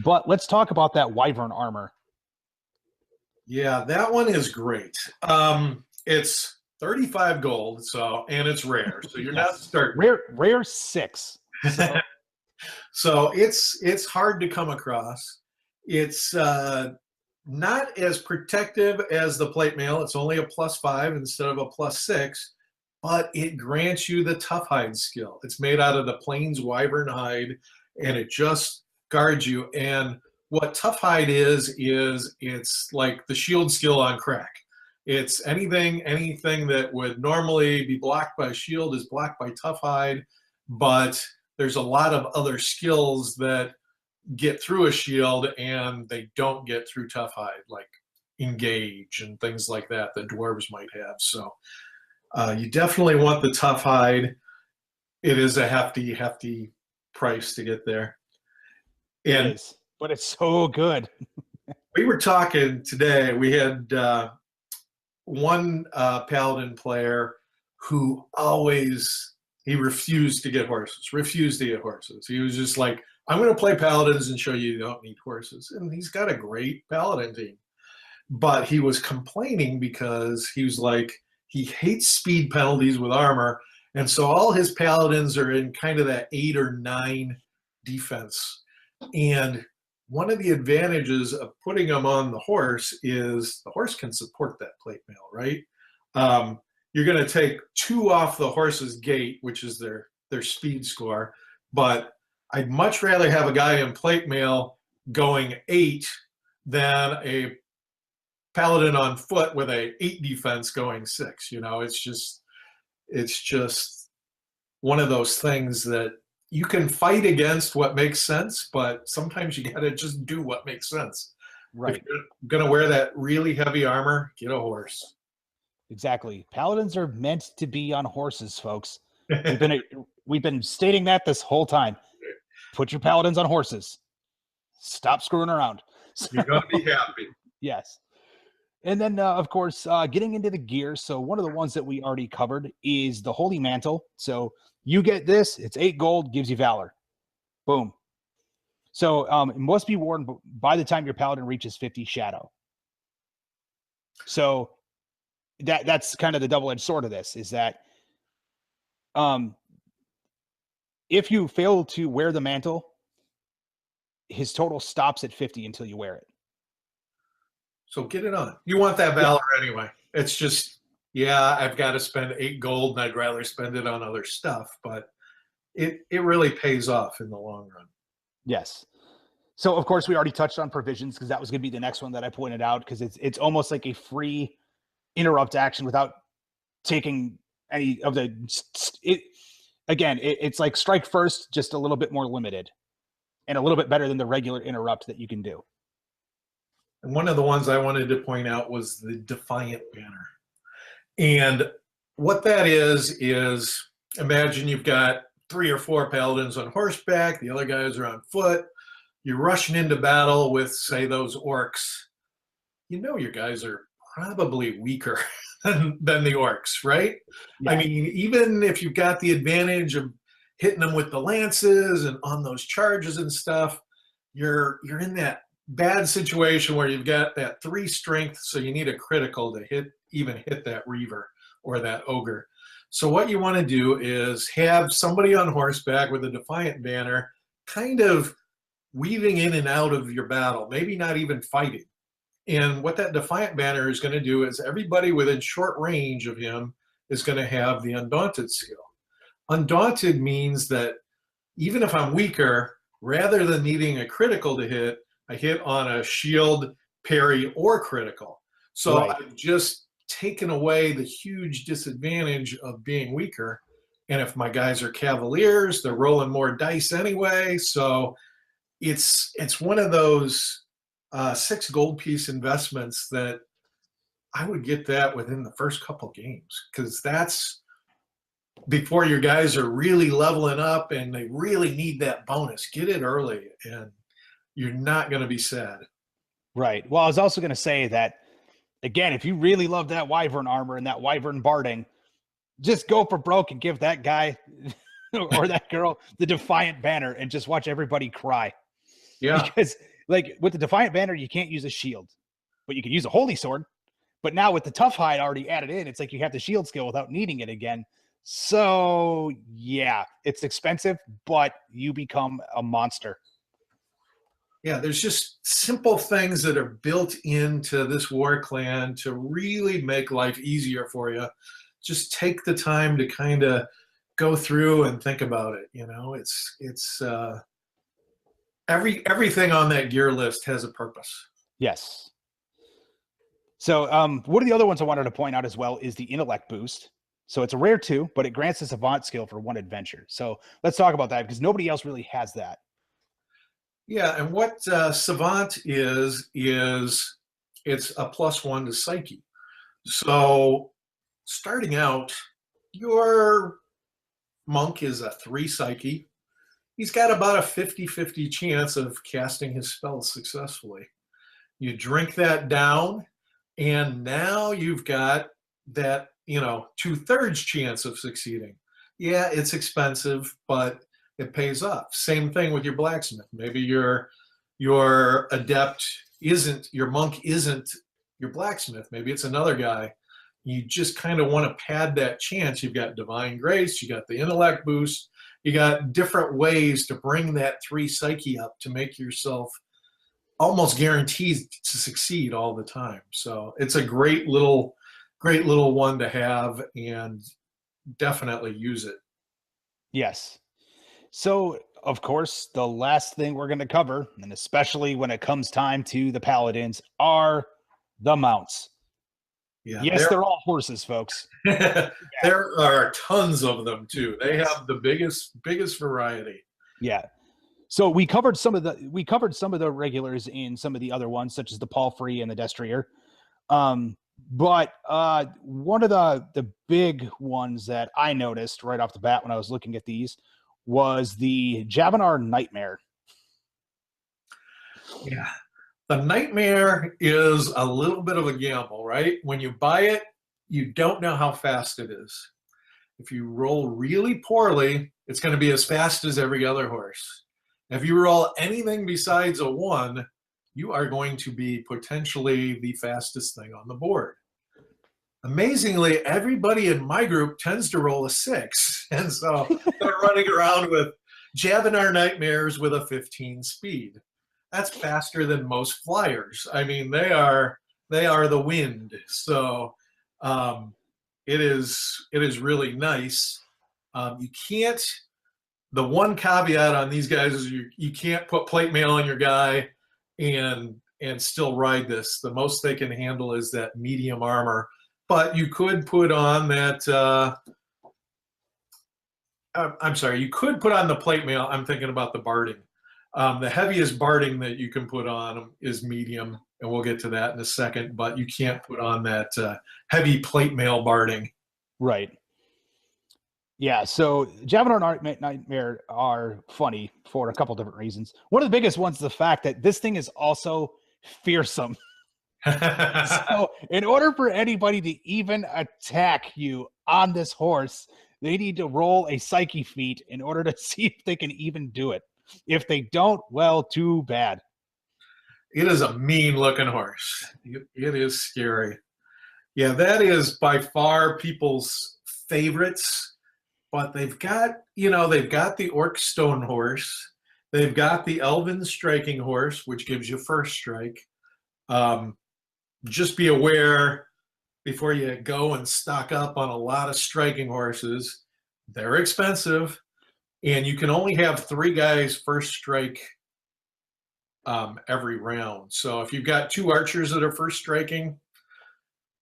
But let's talk about that wyvern armor. Yeah, that one is great. It's 35 gold, so, and it's rare, so you're not starting. Rare 6. So. So it's hard to come across. It's not as protective as the plate mail. It's only a +5 instead of a +6, but it grants you the tough hide skill. It's made out of the plains wyvern hide, and it just guards you. And what tough hide is it's like the shield skill on crack. It's anything that would normally be blocked by shield is blocked by tough hide, but there's a lot of other skills that get through a shield and they don't get through tough hide, like engage and things like that dwarves might have. So you definitely want the tough hide. It is a hefty price to get there. And it is, but it's so good. We were talking today. We had one Paladin player who he refused to get horses. He was just like, I'm going to play Paladins and show you don't need horses. And he's got a great Paladin team. But he was complaining because he was like, he hates speed penalties with armor. And so all his Paladins are in kind of that 8 or 9 defense. And one of the advantages of putting them on the horse is the horse can support that plate mail, right? You're going to take 2 off the horse's gait, which is their speed score. But I'd much rather have a guy in plate mail going 8 than a Paladin on foot with a 8 defense going 6. You know, it's just one of those things that you can fight against what makes sense, but sometimes you got to just do what makes sense. Right. If you're going to wear that really heavy armor, get a horse. Exactly. Paladins are meant to be on horses, folks. We've been stating that this whole time. Put your Paladins on horses. Stop screwing around. You're going to be happy. Yes. And then, of course, getting into the gear. So one of the ones that we already covered is the Holy Mantle. So you get this. It's 8 gold, gives you Valor. Boom. So it must be worn by the time your Paladin reaches 50 Shadow. So that's kind of the double-edged sword of this, is that if you fail to wear the mantle, his total stops at 50 until you wear it. So get it on. You want that Valor anyway. It's just, yeah, I've got to spend 8 gold and I'd rather spend it on other stuff, but it really pays off in the long run. Yes. So, of course, we already touched on provisions because that was going to be the next one that I pointed out, because it's almost like a free interrupt action without taking any of the it's like strike first, just a little bit more limited and a little bit better than the regular interrupt that you can do. And one of the ones I wanted to point out was the Defiant Banner. And what that is imagine you've got 3 or 4 Paladins on horseback, the other guys are on foot, you're rushing into battle with, say, those orcs. You know your guys are probably weaker than the orcs, right? Yeah. I mean, even if you've got the advantage of hitting them with the lances and on those charges and stuff, you're in that bad situation where you've got that 3 strength, so you need a critical to hit that reaver or that ogre. So what you want to do is have somebody on horseback with a Defiant Banner kind of weaving in and out of your battle, maybe not even fighting. And what that Defiant Banner is going to do is everybody within short range of him is going to have the Undaunted skill. Undaunted means that even if I'm weaker, rather than needing a critical to hit, I hit on a shield, parry, or critical. So Right. I've just taken away the huge disadvantage of being weaker. And if my guys are cavaliers, they're rolling more dice anyway. So it's one of those 6 gold piece investments that I would get that within the first couple games, because that's before your guys are really leveling up and they really need that bonus. Get it early and you're not going to be sad. Right. Well, I was also going to say that, again, if you really love that Wyvern armor and that Wyvern barding, just go for broke and give that guy or that girl the Defiant Banner and just watch everybody cry. Yeah. Because, like, with the Defiant Banner, you can't use a shield, but you can use a Holy Sword. But now with the Tough Hide already added in, it's like you have the shield skill without needing it again. So, yeah, it's expensive, but you become a monster. Yeah, there's just simple things that are built into this war clan to really make life easier for you. Just take the time to kind of go through and think about it. You know, it's everything on that gear list has a purpose. Yes. So one of the other ones I wanted to point out as well is the intellect boost. So it's a rare 2, but it grants a savant skill for 1 adventure. So let's talk about that because nobody else really has that. Yeah, and what savant is it's a +1 to psyche. So starting out, your monk is a 3 psyche. He's got about a 50-50 chance of casting his spells successfully. You drink that down, and now you've got that, 2/3 chance of succeeding. Yeah, it's expensive, but it pays off. Same thing with your blacksmith. Maybe your adept isn't, your monk isn't your blacksmith. Maybe it's another guy. You just kind of want to pad that chance. You've got divine grace, you got the intellect boost, you got different ways to bring that 3 psyche up to make yourself almost guaranteed to succeed all the time. So it's a great little one to have, and definitely use it. Yes. So, of course, the last thing we're going to cover, and especially when it comes time to the Paladins, are the mounts. Yeah, yes, they're all horses, folks. There are tons of them too. They have the biggest variety. Yeah. So we covered some of the regulars in some of the other ones, such as the Palfrey and the Destrier. But one of the big ones that I noticed right off the bat when I was looking at these was the Javenar Nightmare. Yeah. The Nightmare is a little bit of a gamble, right? When you buy it, you don't know how fast it is. If you roll really poorly, it's going to be as fast as every other horse. If you roll anything besides a 1, you are going to be potentially the fastest thing on the board. Amazingly, everybody in my group tends to roll a 6. And so they're running around with Javenar Nightmares with a 15 speed. That's faster than most flyers. I mean, they are the wind. So it is really nice. You can't. The one caveat on these guys is you can't put plate mail on your guy and still ride this. The most they can handle is that medium armor. But you could put on that. I'm sorry. You could put on the plate mail. I'm thinking about the barding. The heaviest barding that you can put on is medium, and we'll get to that in a second. But you can't put on that heavy plate mail barding. Right. Yeah, so Javenar Nightmare are funny for a couple different reasons. One of the biggest ones is the fact that this thing is also fearsome. So in order for anybody to even attack you on this horse, they need to roll a psyche feat in order to see if they can even do it. If they don't, well, too bad. It is a mean-looking horse. It is scary. Yeah, that is by far people's favorites. But they've got the Orc Stone Horse. They've got the Elven Striking Horse, which gives you first strike. Just be aware before you go and stock up on a lot of striking horses. They're expensive, and you can only have 3 guys first strike every round. So if you've got 2 archers that are first striking,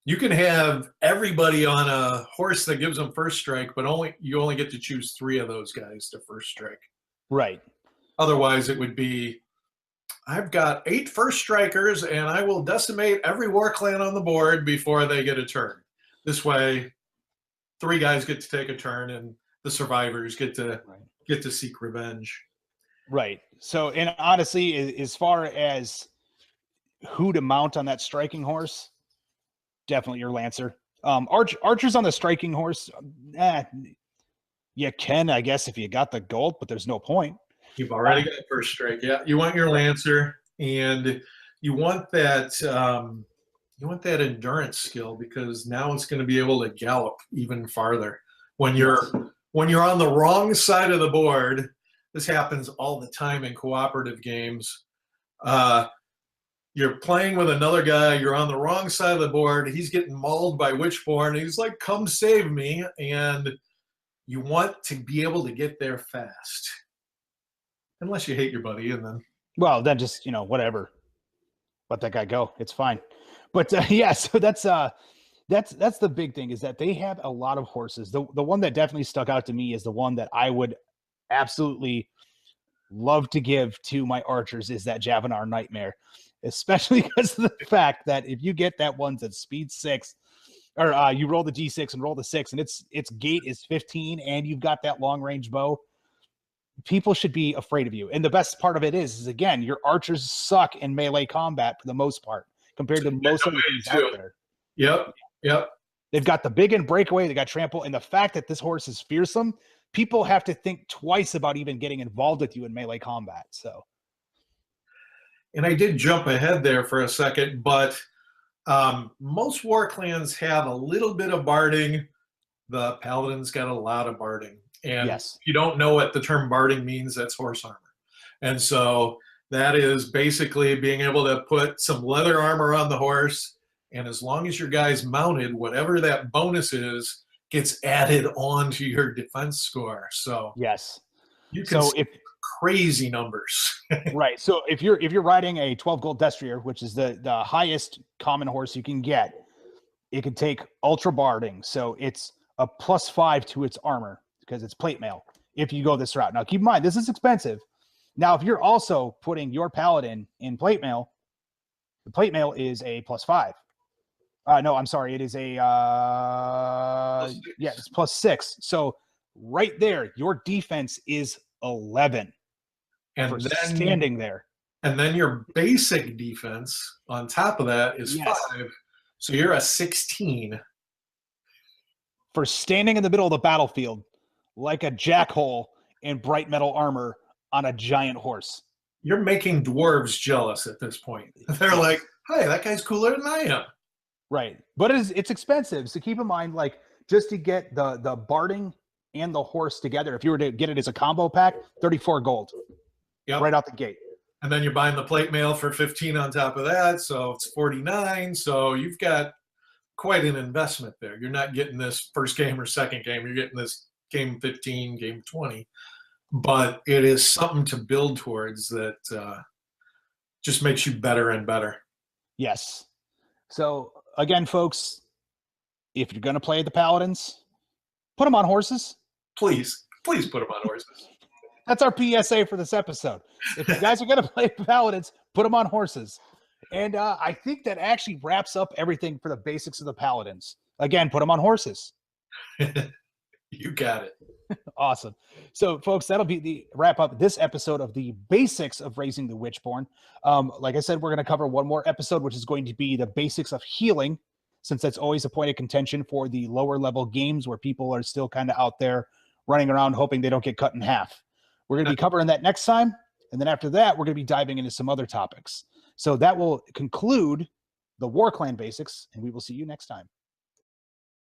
You can have everybody on a horse that gives them first strike, but you only get to choose 3 of those guys to first strike. Right. Otherwise, it would be, I've got 8 first strikers, and I will decimate every war clan on the board before they get a turn. This way, 3 guys get to take a turn, and the survivors get to seek revenge. Right. So, and honestly, as far as who to mount on that striking horse, definitely your Lancer. Archers on the striking horse, you can, I guess, if you got the gold, but there's no point. You've already got first strike. Yeah, you want your Lancer, and you want that endurance skill, because now it's going to be able to gallop even farther. When you're on the wrong side of the board, this happens all the time in cooperative games. You're playing with another guy, you're on the wrong side of the board, he's getting mauled by WitchBorn, he's like, come save me, and you want to be able to get there fast. Unless you hate your buddy, and then... Well, then just, whatever. Let that guy go. It's fine. But, yeah, so that's the big thing, is that they have a lot of horses. The one that definitely stuck out to me is the one that I would absolutely love to give to my archers is that Javinar Nightmare. Especially because of the fact that if you get that one that's speed 6, or you roll the D6 and roll the 6, and its gate is 15, and you've got that long range bow, people should be afraid of you. And the best part of it is again, your archers suck in melee combat for the most part compared to most of the things out there. Yep. They've got the big and breakaway, they got trample, and the fact that this horse is fearsome, people have to think twice about even getting involved with you in melee combat. So. And I did jump ahead there for a second, but most war clans have a little bit of barding. The Paladins got a lot of barding. And yes. If you don't know what the term barding means, that's horse armor. And so that is basically being able to put some leather armor on the horse, and as long as your guy's mounted, whatever that bonus is gets added on to your defense score. So yes. You can see crazy numbers. Right. So if you're riding a 12 gold destrier, which is the highest common horse you can get, it can take ultra barding. So it's a +5 to its armor because it's plate mail if you go this route. Now keep in mind, this is expensive. Now, if you're also putting your Paladin in plate mail, the plate mail is a +5. No, I'm sorry. It is a it's +6. So right there, your defense is 11. And then standing there. And then your basic defense on top of that is 5. So you're a 16. For standing in the middle of the battlefield like a jackhole in bright metal armor on a giant horse. You're making dwarves jealous at this point. They're like, hey, that guy's cooler than I am. Right. But it's expensive. So keep in mind, like, just to get the barding and the horse together, if you were to get it as a combo pack, 34 gold. Yep. Right out the gate. And then you're buying the plate mail for 15 on top of that, so it's 49. So you've got quite an investment there. You're not getting this first game or second game. You're getting this game 15, game 20. But it is something to build towards that just makes you better and better. Yes. So, again, folks, if you're going to play the Paladins, put them on horses. Please put them on horses. That's our PSA for this episode. If you guys are going to play Paladins, put them on horses. And I think that actually wraps up everything for the basics of the Paladins. Again, put them on horses. You got it. Awesome. So, folks, that'll be the wrap up this episode of the basics of raising the WitchBorn. Like I said, we're going to cover one more episode, which is going to be the basics of healing, since that's always a point of contention for the lower level games where people are still kind of out there running around hoping they don't get cut in half. We're going to be covering that next time. And then after that, we're going to be diving into some other topics. So that will conclude the War Clan basics, and we will see you next time.